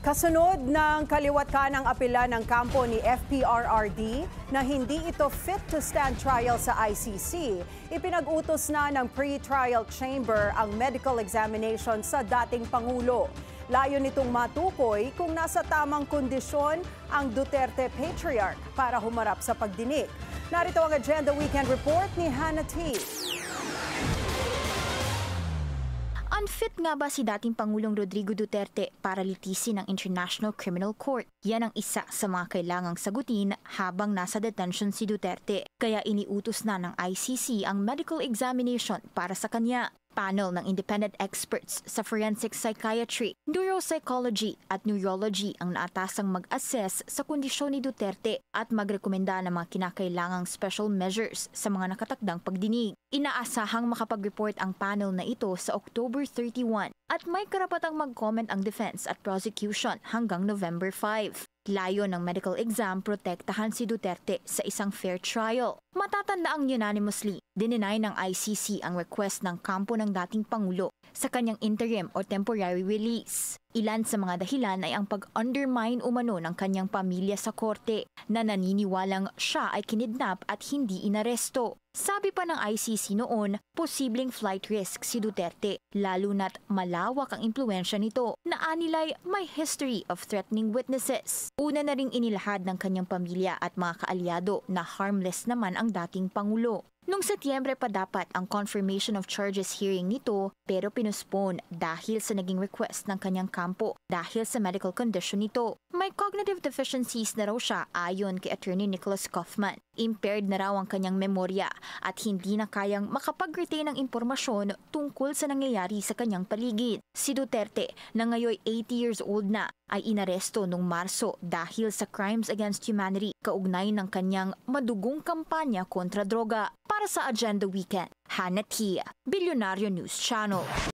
Kasunod ng kaliwat kanang apela ng kampo ni FPRRD na hindi ito fit to stand trial sa ICC, ipinag-utos na ng pre-trial chamber ang medical examination sa dating Pangulo. Layo nitong matukoy kung nasa tamang kondisyon ang Duterte Patriarch para humarap sa pagdinig. Narito ang Agenda Weekend Report ni Hannah T. Unfit nga ba si dating Pangulong Rodrigo Duterte para litisin ng International Criminal Court? Yan ang isa sa mga kailangang sagutin habang nasa detention si Duterte. Kaya iniutos na ng ICC ang medical examination para sa kanya. Panel ng independent experts sa forensic psychiatry, neuropsychology at neurology ang naatasang mag-assess sa kondisyon ni Duterte at magrekomenda ng mga kinakailangang special measures sa mga nakatakdang pagdinig. Inaasahang makapag-report ang panel na ito sa October 31 at may karapatang mag-comment ang defense at prosecution hanggang November 5. Layo ng medical exam protektahan si Duterte sa isang fair trial. Matatandaang unanimously, dininay ng ICC ang request ng kampo ng dating Pangulo sa kanyang interim o temporary release. Ilan sa mga dahilan ay ang pag-undermine umano ng kanyang pamilya sa korte na naniniwalang siya ay kinidnap at hindi inaresto. Sabi pa ng ICC noon, posibleng flight risk si Duterte, lalo na't malawak ang impluensya nito na anilay may history of threatening witnesses. Una na ring inilahad ng kanyang pamilya at mga kaalyado na harmless naman ang dating Pangulo. Noong Setyembre pa dapat ang confirmation of charges hearing nito pero pinuspone dahil sa naging request ng kanyang kampo dahil sa medical condition nito. May cognitive deficiencies na raw siya ayon kay Attorney Nicholas Kaufman. Impaired na raw ang kanyang memorya at hindi na kayang makapag-retain ng impormasyon tungkol sa nangyayari sa kanyang paligid. Si Duterte na ngayon 80 years old na ay inaresto noong Marso dahil sa crimes against humanity kaugnay ng kanyang madugong kampanya kontra droga. Para sa Agenda Weekend, Hannah T, Bilyonaryo News Channel.